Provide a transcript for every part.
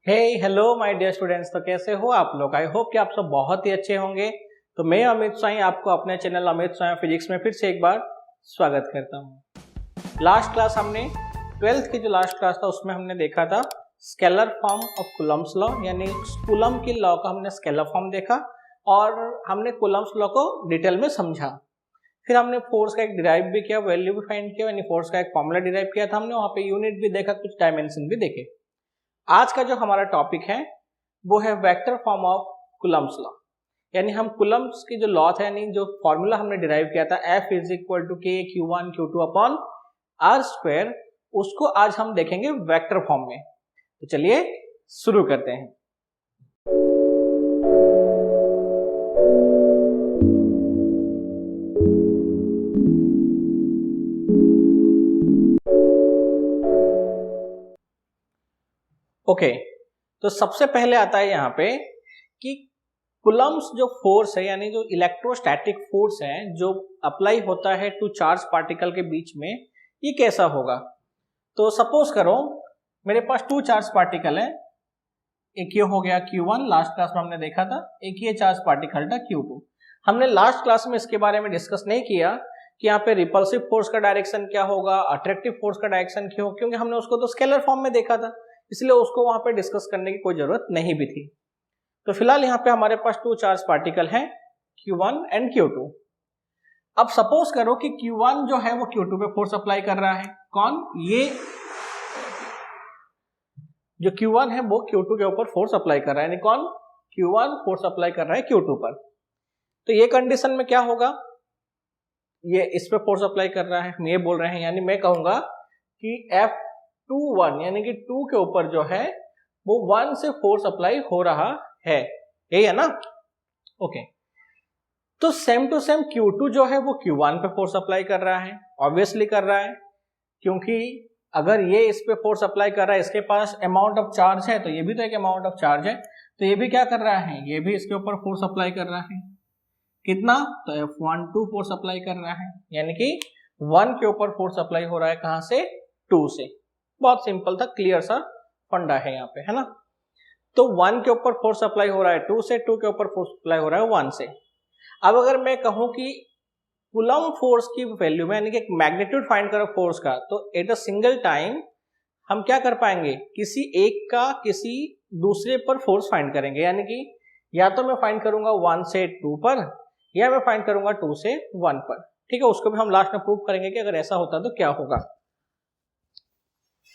Hey hello my dear students. तो कैसे हो आप लोग? आई होप कि आप सब बहुत ही अच्छे होंगे। तो मैं अमित साई आपको अपने चैनल अमित साई फिजिक्स में फिर से एक बार स्वागत करता हूँ। लास्ट क्लास हमने 12th की जो लास्ट क्लास था उसमें हमने देखा था scalar form of Coulomb's law, यानी कूलम की लॉ का हमने स्केलर फॉर्म देखा और हमने कूलम्ब्स लॉ को डिटेल में समझा। फिर हमने फोर्स का एक डिराइव भी किया, वैल्यू भी फाइंड किया, यानी फोर्स का एक फॉर्मूला डिराइव किया था हमने, वहाँ पे यूनिट भी देखा, कुछ डायमेंशन भी देखे। आज का जो हमारा टॉपिक है वो है vector form of Coulomb's law, यानी हम कूलम्ब्स की जो लॉ था, यानी जो फॉर्मूला हमने डिराइव किया था F इज इक्वल टू के Q1 Q2 upon are square, उसको आज हम देखेंगे वेक्टर फॉर्म में। तो चलिए शुरू करते हैं। ओके, तो सबसे पहले आता है यहाँ पे कि कूलम्ब्स जो फोर्स है, यानी जो इलेक्ट्रोस्टैटिक फोर्स है जो अप्लाई होता है टू चार्ज पार्टिकल के बीच में, ये कैसा होगा। तो सपोज करो मेरे पास टू चार्ज पार्टिकल है, एक ये हो गया Q1, लास्ट क्लास में हमने देखा था, एक ये चार्ज पार्टिकल था Q2। हमने लास्ट क्लास में इसके बारे में डिस्कस नहीं किया कि यहाँ पे रिपल्सिव फोर्स का डायरेक्शन क्या होगा, अट्रैक्टिव फोर्स का डायरेक्शन क्या होगा, क्योंकि हमने उसको तो स्केलर फॉर्म में देखा था, इसलिए उसको वहां पे डिस्कस करने की कोई जरूरत नहीं भी थी। तो फिलहाल यहाँ पे हमारे पास टू चार्ज पार्टिकल हैं Q1 एंड Q2। अब सपोज करो कि Q1 जो है वो Q2 पे फोर्स अप्लाई कर रहा है। कौन? ये जो Q1 है वो Q2 के ऊपर फोर्स अप्लाई कर रहा है, यानी कौन? Q1 फोर्स अप्लाई कर रहा है Q2 पर। तो ये कंडीशन में क्या होगा, ये इस पे फोर्स अप्लाई कर रहा है, हम ये बोल रहे हैं, यानी मैं कहूंगा कि F21 यानी कि 2 के ऊपर जो है वो 1 से फोर्स अप्लाई हो रहा है, यही है ना। ओके, तो सेम टू सेम Q2 जो है वो Q1 पे फोर्स अप्लाई कर रहा है, ऑब्वियसली कर रहा है, क्योंकि अगर ये इस पे फोर्स अप्लाई कर रहा है, इसके पास अमाउंट ऑफ चार्ज है, तो ये भी तो एक अमाउंट ऑफ चार्ज है, तो ये भी क्या कर रहा है, ये भी इसके ऊपर फोर्स अप्लाई कर रहा है। कितना? तो F12 फोर्स अप्लाई कर रहा है, यानी कि 1 के ऊपर फोर्स अप्लाई हो रहा है, कहां से? 2 से। बहुत सिंपल था, क्लियर सा फंडा है यहाँ पे, है ना। तो 1 के ऊपर फोर्स अप्लाई हो रहा है 2 से, 2 के ऊपर फोर्स अप्लाई हो रहा है 1 से। अब अगर मैं कहूं कि कूलम फोर्स की वैल्यू में, यानी कि मैग्नीट्यूड फाइंड करो फोर्स का, तो एट अ सिंगल टाइम हम क्या कर पाएंगे, किसी एक का किसी दूसरे पर फोर्स फाइंड करेंगे, यानी कि या तो मैं फाइंड करूंगा 1 से 2 पर, या मैं फाइंड करूंगा 2 से 1 पर। ठीक है, उसको भी हम लास्ट में प्रूव करेंगे कि अगर ऐसा होता तो क्या होगा।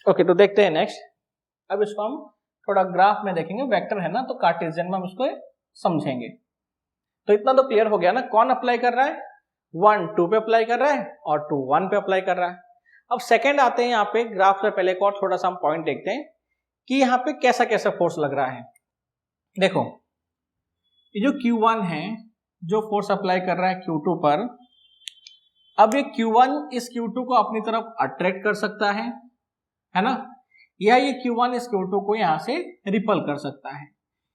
ओके, तो देखते हैं नेक्स्ट। अब इसको हम थोड़ा ग्राफ में देखेंगे, वेक्टर है ना, तो कार्टेशियन में हम इसको समझेंगे। तो इतना तो क्लियर हो गया ना, कौन अप्लाई कर रहा है? 1 2 पे अप्लाई कर रहा है और 2 1 पे अप्लाई कर रहा है। अब सेकंड आते हैं यहाँ पे, ग्राफ से पहले एक और थोड़ा सा हम पॉइंट देखते हैं कि यहाँ पे कैसा कैसा फोर्स लग रहा है। देखो, ये जो Q1 है जो फोर्स अप्लाई कर रहा है Q2 पर, अब ये Q1 इस Q2 को अपनी तरफ अट्रैक्ट कर सकता है ना, या ये Q1 इस Q2 को यहां से रिपल कर सकता है,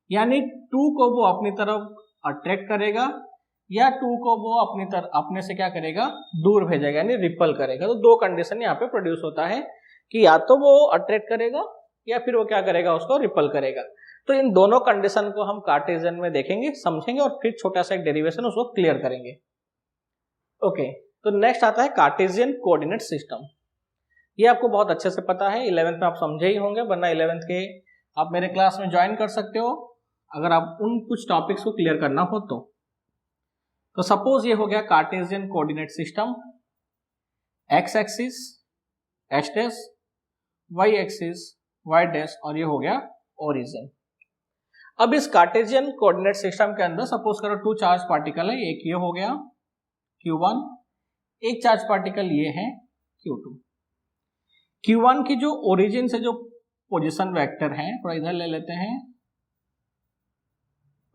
यानी 2 को वो अपनी तरफ अट्रैक्ट करेगा या 2 को वो अपने से क्या करेगा, दूर भेजेगा, यानी रिपल करेगा। तो दो कंडीशन यहाँ पे प्रोड्यूस होता है कि या तो वो अट्रैक्ट करेगा या फिर वो क्या करेगा, उसको रिपल करेगा। तो इन दोनों कंडीशन को हम कार्टेशियन में देखेंगे, समझेंगे और फिर छोटा सा एक डेरिवेशन उसको क्लियर करेंगे। ओके, तो नेक्स्ट आता है कार्टेशियन कोऑर्डिनेट सिस्टम। ये आपको बहुत अच्छे से पता है, 11th में आप समझे ही होंगे, वरना 11th के आप मेरे क्लास में ज्वाइन कर सकते हो अगर आप उन कुछ टॉपिक्स को क्लियर करना हो तो सपोज ये हो गया Cartesian coordinate system, X axis H dash, Y axis Y dash, और ये हो गया ओरिजिन। अब इस कार्टेशियन कोऑर्डिनेट सिस्टम के अंदर सपोज करो टू चार्ज पार्टिकल है, एक ये हो गया Q1, एक चार्ज पार्टिकल ये है Q2। Q1 की जो ओरिजिन से जो पोजीशन वेक्टर है, थोड़ा इधर ले लेते हैं।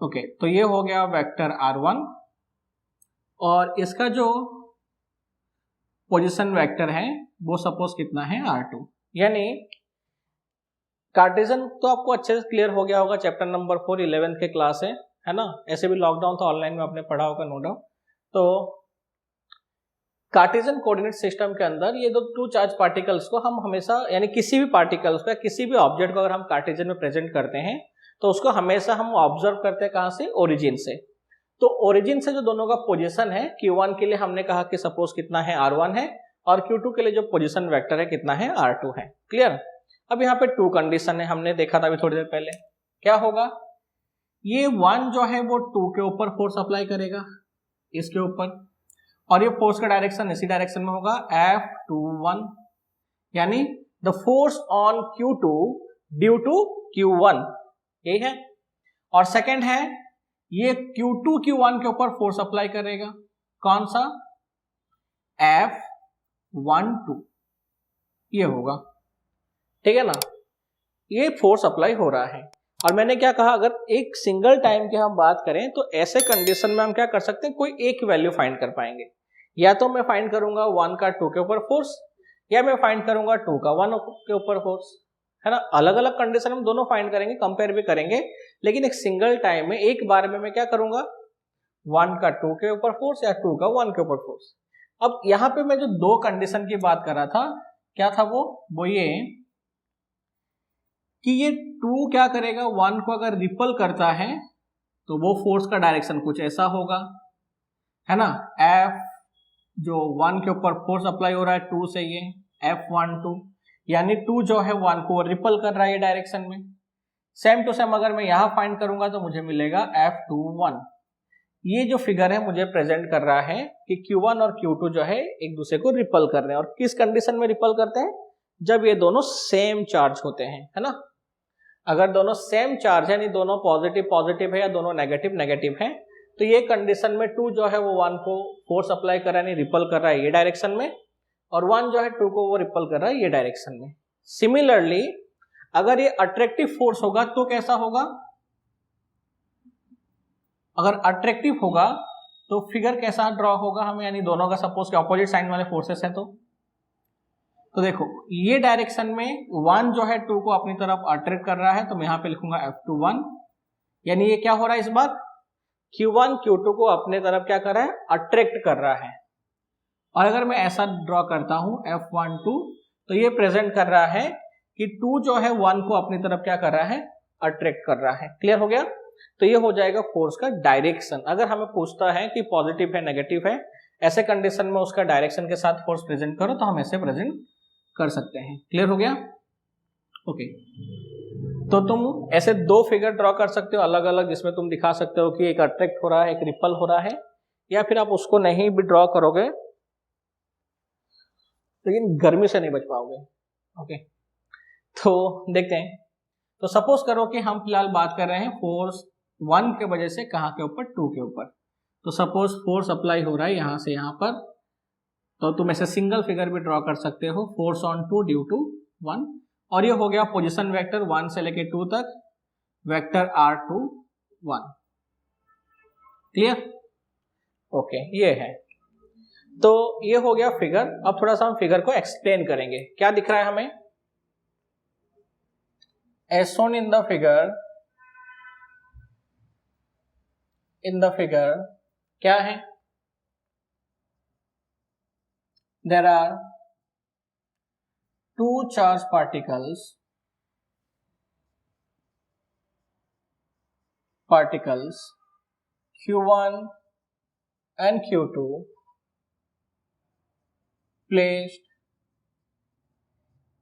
ओके, तो ये हो गया वेक्टर R1 और इसका जो पोजीशन वेक्टर है वो सपोज कितना है R2। यानी कार्टेशियन तो आपको अच्छे से क्लियर हो गया होगा, चैप्टर नंबर 4 11th के क्लास है ना। ऐसे भी लॉकडाउन था, ऑनलाइन में आपने पढ़ा होगा नो डाउट। तो कार्टेशियन कोऑर्डिनेट सिस्टम के अंदर ये दो टू चार्ज पार्टिकल्स को हम हमेशा, यानी किसी भी पार्टिकल्स को या किसी भी ऑब्जेक्ट को अगर हम कार्टेशियन में प्रेजेंट करते हैं तो उसको हमेशा हम ऑब्जर्व करते हैं कहां से, ओरिजिन से। तो ओरिजिन से जो दोनों का पोजीशन है, Q1 के लिए हमने कहा कि सपोज कितना है, R1 है, और Q2 के लिए जो पोजीशन वेक्टर है कितना है, R2 है। क्लियर। अब यहाँ पे टू कंडीशन है, हमने देखा था अभी थोड़ी देर पहले। क्या होगा, ये 1 जो है वो 2 के ऊपर फोर्स अप्लाई करेगा, इसके ऊपर, और ये फोर्स का डायरेक्शन इसी डायरेक्शन में होगा, F21, यानी the force on Q2 due to Q1, यही है। और सेकंड है, ये Q2 Q1 के ऊपर फोर्स अप्लाई करेगा, कौन सा, F12, ये होगा, ठीक है ना। ये फोर्स अप्लाई हो रहा है। और मैंने क्या कहा, अगर एक सिंगल टाइम की हम बात करें तो ऐसे कंडीशन में हम क्या कर सकते हैं, कोई एक वैल्यू फाइंड कर पाएंगे। या तो मैं फाइंड करूंगा 1 का 2 के ऊपर फोर्स, या मैं फाइंड करूंगा 2 का 1 के ऊपर फोर्स, है ना। अलग अलग कंडीशन हम दोनों फाइंड करेंगे, कंपेयर भी करेंगे, लेकिन एक सिंगल टाइम में एक बार में मैं क्या करूंगा, 1 का 2 के ऊपर फोर्स या 2 का 1 के ऊपर फोर्स। अब यहां पे मैं जो दो कंडीशन की बात कर रहा था, क्या था वो ये कि ये 2 क्या करेगा, 1 को अगर रिपल करता है तो वो फोर्स का डायरेक्शन कुछ ऐसा होगा, है ना। F जो 1 के ऊपर फोर्स अप्लाई हो रहा है 2 से, ये F12, यानी 2 जो है 1 को रिपल कर रहा है ये डायरेक्शन में। सेम टू सेम अगर मैं यहां फाइंड करूंगा तो मुझे मिलेगा F21। ये जो फिगर है मुझे प्रेजेंट कर रहा है कि Q1 और Q2 जो है एक दूसरे को रिपल कर रहे हैं। और किस कंडीशन में रिपल करते हैं, जब ये दोनों सेम चार्ज होते हैं, है ना। अगर दोनों सेम चार्ज है, यानी दोनों पॉजिटिव पॉजिटिव है या दोनों नेगेटिव नेगेटिव है, तो ये कंडीशन में 2 जो है वो 1 को फोर्स अप्लाई कर रहा है, रिपल कर रहा है ये डायरेक्शन में, और 1 जो है 2 को वो रिपल कर रहा है ये डायरेक्शन में। सिमिलरली अगर ये अट्रैक्टिव फोर्स होगा तो कैसा होगा, अगर अट्रैक्टिव होगा तो फिगर कैसा ड्रॉ होगा हमें, यानी दोनों का सपोज के ऑपोजिट साइन वाले फोर्सेस है। तो देखो ये डायरेक्शन में 1 जो है 2 को अपनी तरफ अट्रैक्ट कर रहा है, तो मैं यहां पे लिखूंगा F21, यानी ये क्या हो रहा है इस बार, Q1 Q2 को अपने तरफ क्या कर रहा है, अट्रैक्ट कर रहा है। और अगर मैं ऐसा ड्रॉ करता हूं F12, तो ये प्रेजेंट कर रहा है कि 2 जो है 1 को अपनी तरफ क्या कर रहा है, अट्रैक्ट कर रहा है। क्लियर हो गया। तो ये हो जाएगा फोर्स का डायरेक्शन। अगर हमें पूछता है कि पॉजिटिव है नेगेटिव है, ऐसे कंडीशन में उसका डायरेक्शन के साथ फोर्स प्रेजेंट करो, तो हम ऐसे प्रेजेंट कर सकते हैं। क्लियर हो गया। ओके, तो तुम ऐसे दो फिगर ड्रॉ कर सकते हो अलग अलग, जिसमें तुम दिखा सकते हो कि एक अट्रैक्ट हो रहा है, एक रिपल हो रहा है, या फिर आप उसको नहीं भी ड्रॉ करोगे लेकिन गर्मी से नहीं बच पाओगे। ओके, तो देखते हैं। तो सपोज करो कि हम फिलहाल बात कर रहे हैं फोर्स 1 के वजह से कहां के ऊपर, 2 के ऊपर। तो सपोज फोर्स अप्लाई हो रहा है यहां से यहां पर, तो तुम ऐसे सिंगल फिगर भी ड्रॉ कर सकते हो, फोर्स ऑन 2 ड्यू टू 1। और ये हो गया पोजीशन वेक्टर 1 से लेके 2 तक, वेक्टर R2 1। क्लियर। ओके, ये है। तो ये हो गया फिगर। अब थोड़ा सा हम फिगर को एक्सप्लेन करेंगे। क्या दिख रहा है हमें, as shown in the figure क्या है, there are two charged particles Q1 and Q2 placed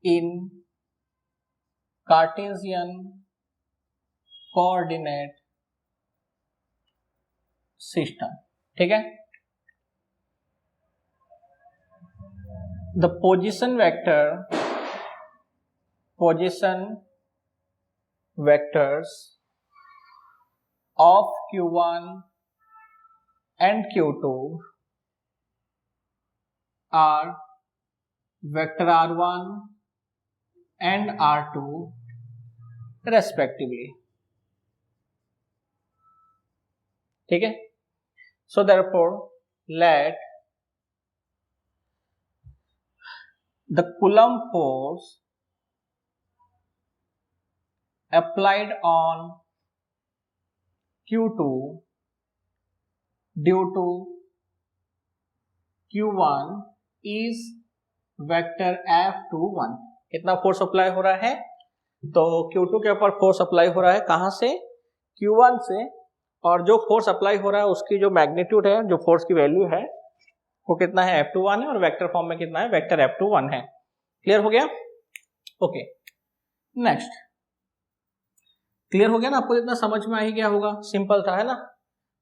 in Cartesian coordinate system। ठीक है। The position vectors of Q1 and Q2 are vector R1 and R2 respectively। ठीक है। So therefore let the Coulomb force applied on Q2 due to Q1 is vector F21। कितना force apply हो रहा है? तो Q2 के ऊपर force apply हो रहा है, कहां से? Q1 से। और जो फोर्स अप्लाई हो रहा है उसकी जो मैग्नीट्यूड है, जो फोर्स की वैल्यू है वो कितना है? F21 है, और वेक्टर फॉर्म में कितना है? वेक्टर F21 है। क्लियर हो गया? Okay, next. क्लियर हो गया ना? आपको इतना समझ में आ ही गया होगा, सिंपल था, है ना?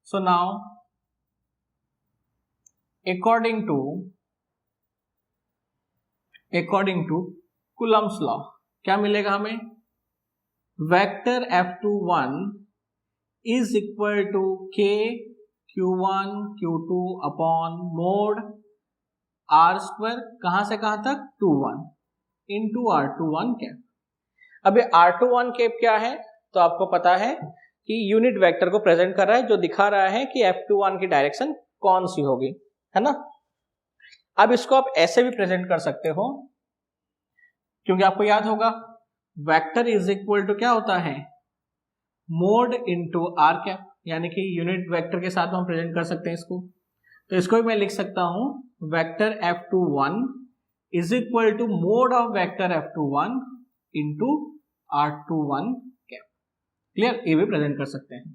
So now according to Coulomb's law क्या मिलेगा हमें? Vector F21 is equal to K Q1 Q2 upon mod R square, कहां से कहां तक? 21 इंटू R21 कैप। अब ये R21 कैप क्या है? तो आपको पता है कि यूनिट वेक्टर को प्रेजेंट कर रहा है, जो दिखा रहा है कि F21 की डायरेक्शन कौन सी होगी, है ना? अब इसको आप ऐसे भी प्रेजेंट कर सकते हो, क्योंकि आपको याद होगा वेक्टर इज इक्वल टू क्या होता है? मोड इंटू आर कैप, यानी कि यूनिट वेक्टर के साथ हम प्रेजेंट कर सकते हैं इसको। तो इसको भी मैं लिख सकता हूं vector F21 is equal to mod of vector F21 into R21 cap. Clear? ये भी प्रेजेंट कर सकते हैं।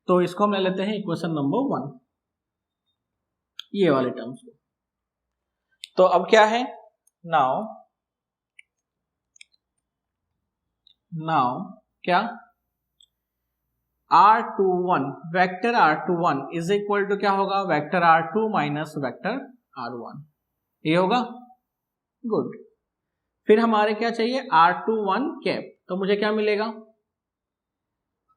तो इसको हम ले लेते हैं इक्वेशन नंबर 1, ये वाले टर्म्स को। तो अब क्या है? नाउ क्या? R21 vector R21 is equal to क्या होगा? Vector R2 minus vector R1, ये होगा। गुड। फिर हमारे क्या चाहिए? R21 cap. तो मुझे क्या मिलेगा?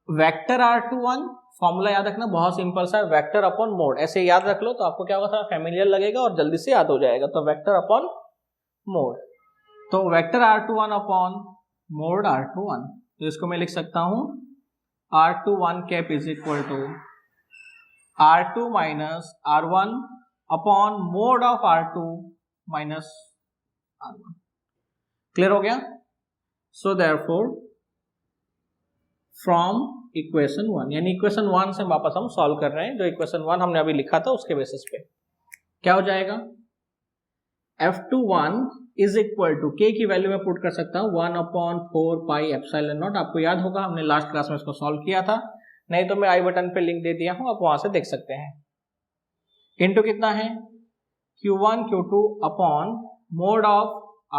वेक्टर R21 फॉर्मूला याद रखना, बहुत सिंपल सा, वेक्टर अपॉन मोड, ऐसे याद रख लो तो आपको क्या होगा? फैमिलियर लगेगा और जल्दी से याद हो जाएगा। तो वेक्टर अपॉन मोड, तो vector R21 upon mod R21, तो इसको मैं लिख सकता हूं R21 cap is equal to R2 minus R1 upon mod of R2 minus R1। Clear हो गया? सो देयरफॉर फ्रॉम इक्वेशन 1, यानी इक्वेशन 1 से वापस हम सॉल्व कर रहे हैं, जो इक्वेशन 1 हमने अभी लिखा था उसके बेसिस पे क्या हो जाएगा? F21 is equal to K की वैल्यू में पुट कर सकता हूं 1 अपॉन 4 पाई एप्सिलॉन नॉट। आपको याद होगा हमने लास्ट क्लास में इसको सॉल्व किया था, नहीं तो मैं आई बटन पे लिंक दे दिया हूं, आप वहां से देख सकते हैं। इनटू कितना है? Q1 Q2 upon mod of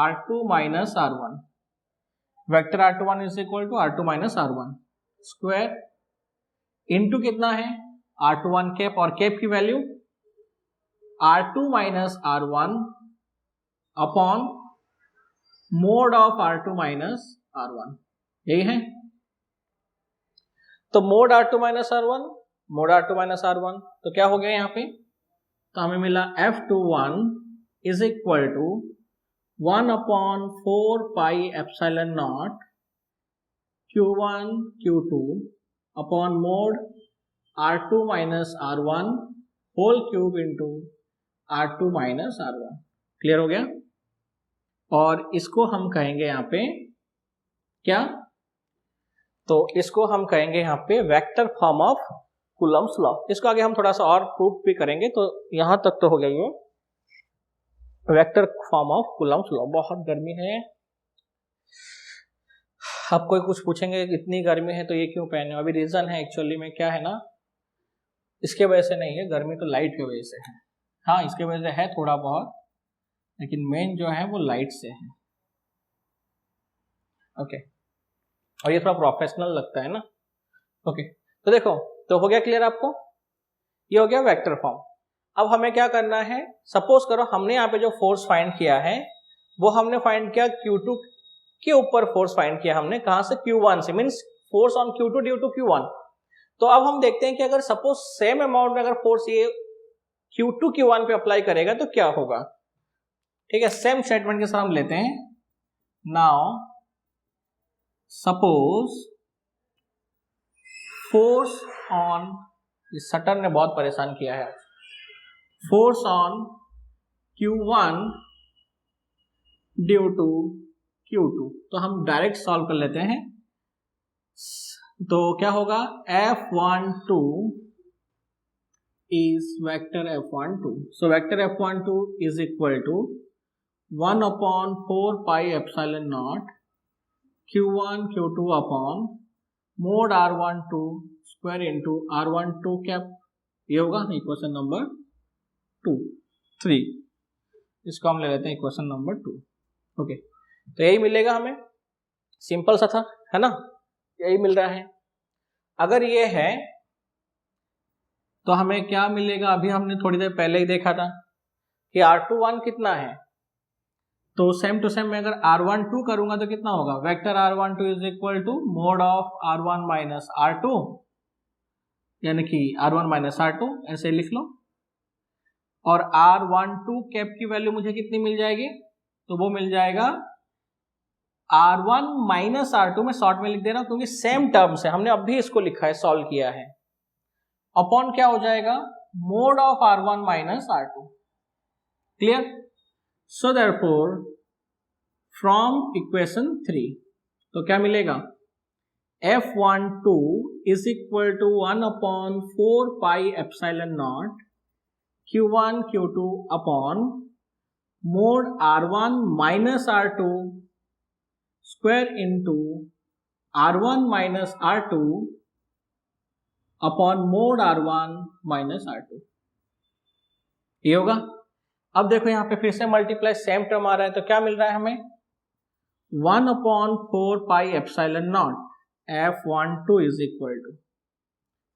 R2 minus R1, vector R21 is equal to R2 minus R1 square, into कितना है? R21 कैप, और कैप की value R2 minus R1 upon mod of R2 minus R1, यही है। तो mode R2 minus R1, mode R2 minus R1, तो क्या हो गया यहाँ पे? तो हमें मिला F21 is equal to 1 upon 4 pi epsilon naught Q1 Q2 upon mod R2 minus R1 whole cube into R2 minus R1। Clear हो गया? और इसको हम कहेंगे यहाँ पे क्या? तो इसको हम कहेंगे यहाँ पे vector form of Coulomb's law. इसको आगे हम थोड़ा सा और प्रूफ भी करेंगे, तो यहां तक तो हो गया ये vector form of Coulomb's law. बहुत गर्मी है, आप कोई कुछ पूछेंगे इतनी गर्मी है तो ये क्यों पहने? अभी रीजन है एक्चुअली में क्या है ना, इसके वजह से नहीं है, गर्मी तो लाइट की वजह से है। हाँ, इसके वजह से है थोड़ा बहुत, लेकिन मेन जो है वो लाइट से है। ओके, और ये थोड़ा प्रोफेशनल लगता है ना। ओके, तो देखो, तो हो गया क्लियर आपको? ये हो गया वेक्टर फॉर्म। अब हमें क्या करना है? सपोज करो हमने यहाँ पे जो फोर्स फाइंड किया है वो हमने फाइंड किया Q2 के ऊपर, फोर्स फाइंड किया हमने कहां से? Q1 से, means force on Q2 due to Q1। तो अब हम देखते हैं कि अगर सपोज सेम अमाउंट में अगर फोर्स ये Q2 Q1 पे अप्लाई करेगा तो क्या होगा। ठीक है, सेम स्टेटमेंट के साथ हम लेते हैं। नाउ सपोज फोर्स ऑन, इस सटर ने बहुत परेशान किया है, force on Q1 due to Q2, तो हम डायरेक्ट सॉल्व कर लेते हैं। तो क्या होगा? F12 is vector F12. So vector F12 is equal to 1 upon 4 pi epsilon naught Q1 Q2 upon mod R12 square into R12 cap. ये होगा इक्वेशन नंबर 3। इसको हम ले लेते हैं इक्वेशन नंबर 2। ओके, तो यही मिलेगा हमें, सिंपल सा था, है ना, यही मिल रहा है। अगर ये है तो हमें क्या मिलेगा, अभी हमने थोड़ी देर पहले ही देखा था कि R21 कितना है, तो सेम टू सेम मैं अगर R12 करूंगा तो कितना होगा, vector R12 is equal to mod of R1 minus R2, यानी कि R1 माइनस R2 ऐसे लिख लो। और R12 कैप की वैल्यू मुझे कितनी मिल जाएगी, तो वो मिल जाएगा R1 माइनस R2, मैं शॉर्ट में लिख दे रहा हूं क्योंकि सेम टर्म्स है, हमने अभी इसको लिखा है, सॉल्व किया है, अपॉन क्या हो जाएगा, mod of R1 minus R2। Clear? So therefore from equation 3 तो क्या मिलेगा, F12 is equal to 1 upon 4 pi epsilon naught Q1 Q2 upon mod R1 minus R2 square into R1 minus R2 upon mod R1 minus R2, ये होगा। अब देखो यहां पे फिर से मल्टीप्लाई, सेम टर्म आ रहा है, तो क्या मिल रहा है हमें, 1 upon 4 pi epsilon naught F12 is equal to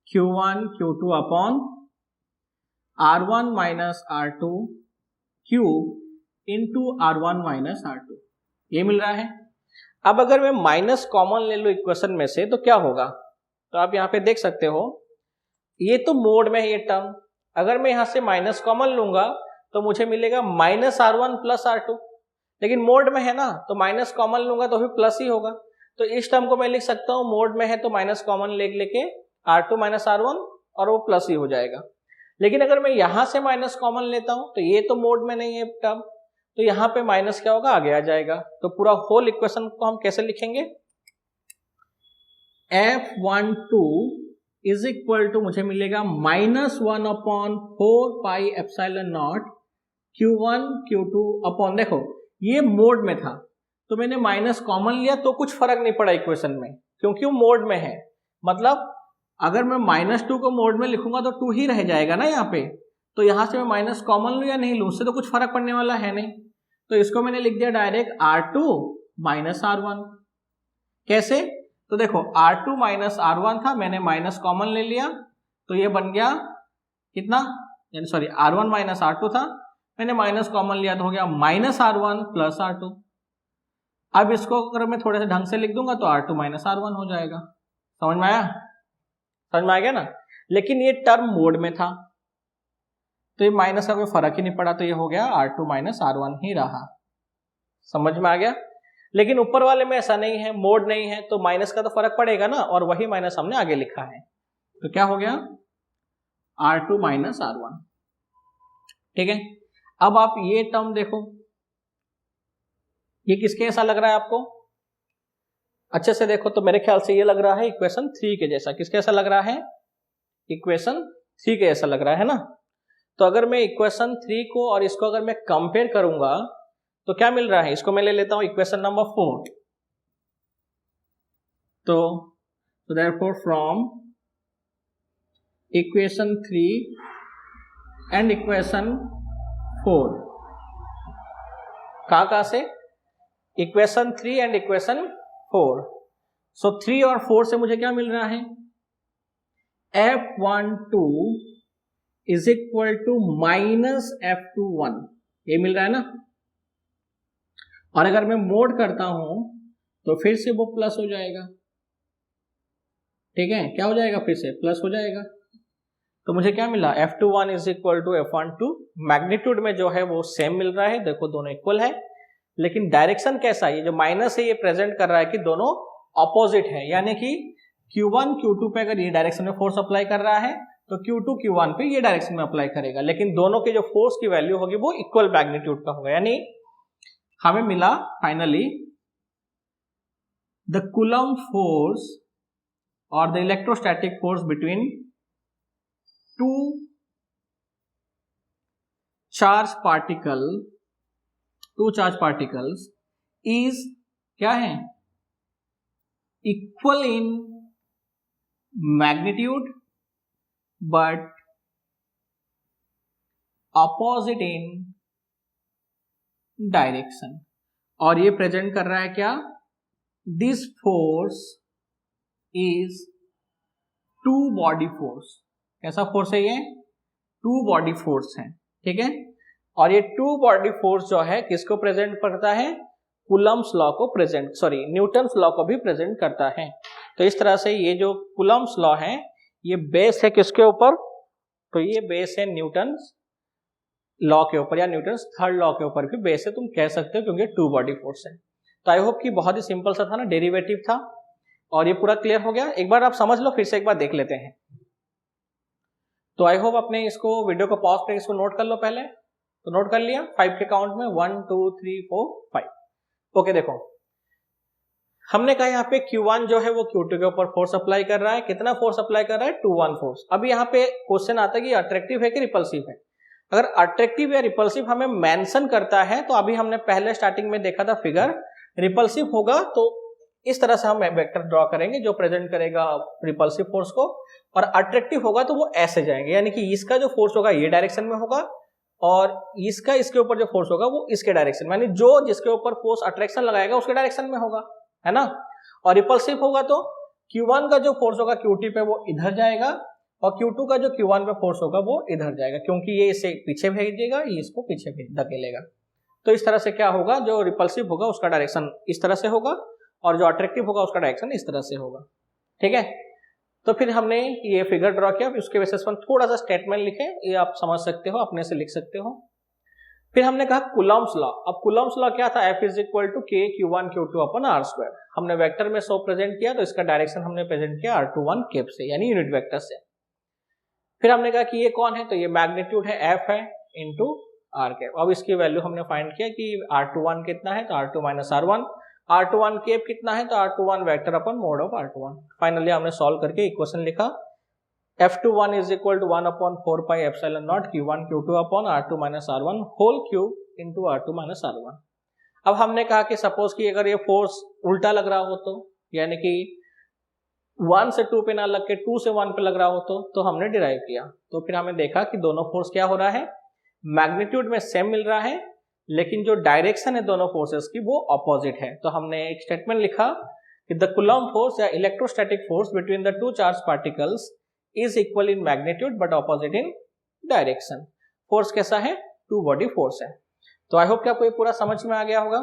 Q1 Q2 upon R1 minus R2 cube into R1 minus R2, ये मिल रहा है। अब अगर मैं माइनस कॉमन ले लूं इक्वेशन में से तो क्या होगा, तो आप यहां पे देख सकते हो, ये तो मोड में है ये टर्म, अगर मैं यहां से माइनस कॉमन लूंगा तो मुझे मिलेगा माइनस R1 प्लस R2, लेकिन मोड में है ना तो माइनस कॉमन लूंगा तो फिर प्लस ही होगा, तो इस टर्म को मैं लिख सकता हूं मोड में है तो माइनस कॉमन लेके R2 माइनस R1 और वो प्लस ही हो जाएगा। लेकिन अगर मैं यहां से माइनस कॉमन लेता हूं तो ये तो मोड में नहीं है टर्म, तो यहां पे माइनस क्या होगा, आगे आ जाएगा। तो पूरा होल इक्वेशन को हम कैसे लिखेंगे, F12 इज इक्वल टू मुझे मिलेगा minus 1 upon 4 pi epsilon naught Q1 Q2 upon, देखो ये मोड में था तो मैंने माइनस कॉमन लिया तो कुछ फर्क नहीं पड़ा इक्वेशन में, क्योंकि वो मोड में है, मतलब अगर मैं -2 को मोड में लिखूंगा तो 2 ही रह जाएगा ना यहाँ पे, तो यहां से मैं माइनस कॉमन लूं या नहीं लूं उससे तो कुछ फर्क पड़ने वाला है नहीं, तो इसको मैंने लिख दिया डायरेक्ट R2 माइनस R1। कैसे, तो देखो R2 माइनस R1 था, मैंने माइनस कॉमन ले लिया तो ये बन गया कितना, यानी सॉरी R1 माइनस R2 था, मैंने माइनस कॉमन लिया तो हो गया माइनस R1 प्लस R2। अब इसको अगर मैं थोड़े से ढंग से लिख दूंगा तो R2 माइनस R1 हो जाएगा। समझ में आया, समझ में आ गया ना, लेकिन ये टर्म मोड में था तो ये माइनस का कोई फर्क ही नहीं पड़ा, तो ये हो गया R2 माइनस R1 ही रहा। समझ में आ गया, लेकिन ऊपर वाले में ऐसा नहीं है, मोड नहीं है तो माइनस का तो फर्क पड़ेगा ना, और वही माइनस हमने आगे लिखा है, तो क्या हो गया R2 माइनस R1। ठीक है, अब आप ये टर्म देखो, ये किसके ऐसा लग रहा है आपको, अच्छे से देखो तो मेरे ख्याल से ये लग रहा है इक्वेशन 3 के जैसा। किसके ऐसा लग रहा है, इक्वेशन 3 के ऐसा लग रहा है ना। तो अगर मैं इक्वेशन 3 को और इसको अगर मैं कंपेयर करूंगा तो क्या मिल रहा है, इसको मैं ले लेता हूं इक्वेशन नंबर 4। तो therefore from equation 3 and equation 4, कहां से, इक्वेशन 3 एंड इक्वेशन 4, सो 3 और 4 से मुझे क्या मिल रहा है, F12 is equal to minus F21, ये मिल रहा है ना। और अगर मैं मोड करता हूं तो फिर से वो प्लस हो जाएगा, ठीक है, क्या हो जाएगा, फिर से प्लस हो जाएगा। तो मुझे क्या मिला, F21 is equal to F12, magnitude में जो है वो सेम मिल रहा है, देखो दोनों इक्वल है, लेकिन डायरेक्शन कैसा है, ये जो माइनस है ये प्रेजेंट कर रहा है कि दोनों ऑपोजिट है, यानी कि Q1 Q2 पे अगर ये डायरेक्शन में फोर्स अप्लाई कर रहा है तो Q2 Q1 पे ये डायरेक्शन में अप्लाई करेगा, लेकिन दोनों के जो फोर्स की वैल्यू होगी वो इक्वल मैग्नीट्यूड का होगा, यानी हमें मिला फाइनली द कूलम्ब फोर्स और the electrostatic force between two charge particle, two charge particles is क्या है, equal in magnitude but opposite in direction. और ये प्रेजेंट कर रहा है क्या, this force is two body force. कैसा फोर्स है ये, टू बॉडी फोर्स है, ठीक है। और ये टू बॉडी फोर्स जो है किसको प्रेजेंट करता है, कूलम्ब्स लॉ को प्रेजेंट, सॉरी न्यूटन्स लॉ को भी प्रेजेंट करता है। तो इस तरह से ये जो कूलम्ब्स लॉ है ये बेस है किसके ऊपर, तो ये बेस है न्यूटन्स लॉ के ऊपर, या न्यूटन्स थर्ड लॉ के ऊपर भी बेस है, तुम कह सकते हो, क्योंकि टू बॉडी फोर्स है। तो आई होप कि बहुत ही सिंपल सा था ना, डेरिवेटिव था और ये पूरा क्लियर हो गया। एक बार आप समझ लो, फिर से एक बार देख लेते हैं। तो आई होप अपने इसको वीडियो को पॉज करके इसको नोट कर लो पहले। तो नोट कर लिया 5 के काउंट में, 1 2 3 4 5। ओके देखो, हमने कहा यहाँ पे Q1 जो है वो Q2 के ऊपर फोर्स अप्लाई कर रहा है। कितना फोर्स अप्लाई कर रहा है, 2 1 फोर्स। अभी यहाँ पे क्वेश्चन आता है कि अट्रैक्टिव है कि रिपल्सिव है। अगर अट्रैक्टिव या रिपल्सिव हमें मेंशन करता है, तो अभी हमने पहले स्टार्टिंग में देखा था फिगर, रिपल्सिव होगा तो इस तरह से हम वेक्टर ड्रॉ करेंगे जो प्रेजेंट करेगा रिपल्सिव फोर्स को, और अट्रैक्टिव होगा तो वो ऐसे जाएंगे, यानी कि इसका जो फोर्स होगा ये डायरेक्शन में होगा और इसका इसके ऊपर जो फोर्स होगा वो इसके डायरेक्शन में, यानी जो जिसके ऊपर फोर्स अट्रैक्शन लगाएगा उसके डायरेक्शन में होगा, है ना। और रिपल्सिव होगा तो Q1 का जो फोर्स होगा Q2 पे वो इधर जाएगा और Q2 का जो Q1 पे फोर्स होगा वो इधर जाएगा, क्योंकि ये इसे पीछे भेजेगा, ये इसको पीछे धकेलेगा। तो इस तरह से क्या होगा, जो रिपल्सिव होगा उसका डायरेक्शन इस तरह से होगा और जो अट्रैक्टिव होगा उसका डायरेक्शन इस तरह से होगा, ठीक है। तो फिर हमने ये फिगर ड्रॉ किया, उसके बेसिस पर थोड़ा सा स्टेटमेंट लिखे, ये आप समझ सकते हो, अपने से लिख सकते हो। फिर हमने कहा कूलम्ब्स लॉ। अब कूलम्ब्स लॉ क्या था, F is equal to K Q1 Q2 upon R square. हमने वेक्टर में सो प्रेजेंट किया, तो इसका डायरेक्शन हमने प्रेजेंट किया R21 कैप से, यानी यूनिट वेक्टर से। फिर हमने कहा कि ये कौन है, तो ये मैग्नीट्यूड है F है इंटू R कैप। अब इसकी वैल्यू हमने फाइंड किया कि R21 कितना है, तो R2 minus R1, R21 cap कितना है, तो R21 vector upon mod of R21। Finally हमने सॉल्व करके इक्वेशन लिखा, F21 is equal to 1 upon 4 pi epsilon naught Q1 Q2 upon R2 minus R1 whole cube into R2 minus R1। अब हमने कहा कि सपोज कि अगर ये फोर्स उल्टा लग रहा हो, तो यानी कि 1 से 2 पे ना लग के 2 से 1 पे लग रहा हो, तो हमने डिराइव किया। तो फिर हमें देखा कि दोनों फोर्स क्या हो रहा है, मैग्नीट्यूड में सेम मिल रहा है, लेकिन जो डायरेक्शन है दोनों फोर्सेस की वो अपोजिट है। तो हमने एक स्टेटमेंट लिखा कि द कूलम्ब फोर्स या electrostatic force between the two charge particles is equal in magnitude but opposite in direction. Force कैसा है, टू बॉडी फोर्स है। तो आई होप कि आपको ये पूरा समझ में आ गया होगा,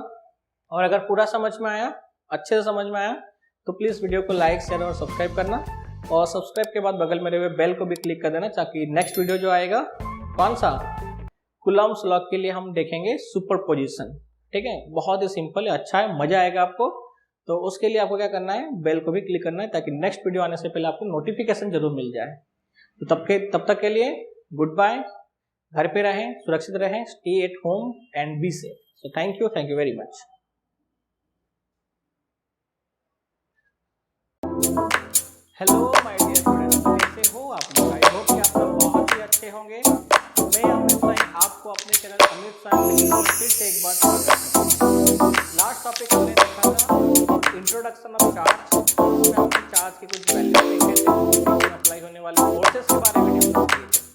और अगर पूरा समझ में आया, अच्छे से समझ में आया, तो प्लीज वीडियो को लाइक शेयर और सब्सक्राइब करना, और सब्सक्राइब के बाद बगल में रहे बेल को भी क्लिक कर देना, ताकि नेक्स्ट वीडियो जो आएगा कौन सा, कूलम्ब्स लॉ के लिए हम देखेंगे सुपरपोजिशन, ठीक है। बहुत ही सिंपल है, अच्छा है, मजा आएगा आपको। तो उसके लिए आपको क्या करना है, बेल को भी क्लिक करना है, ताकि नेक्स्ट वीडियो आने से पहले आपको नोटिफिकेशन जरूर मिल जाए। तो तब तक के लिए गुड बाय, घर पे रहें, सुरक्षित रहें, stay at home and be safe. So thank you very much. Hello my dear students, कैसे हो आप लोग? आई होप कि आप लोग बहुत ही अच्छे होंगे। मैं अमित साई आपको अपने चैनल अमित साई में फिर से एक बार स्वागत करता हूं। लास्ट टॉपिक हमने देखा था इंट्रोडक्शन ऑफ चार्ज, उसमें हमने चार्ज की कुछ वैल्यू देखे थे, अप्लाई होने वाले फोर्सेस के बारे में डिस्कस किए थे।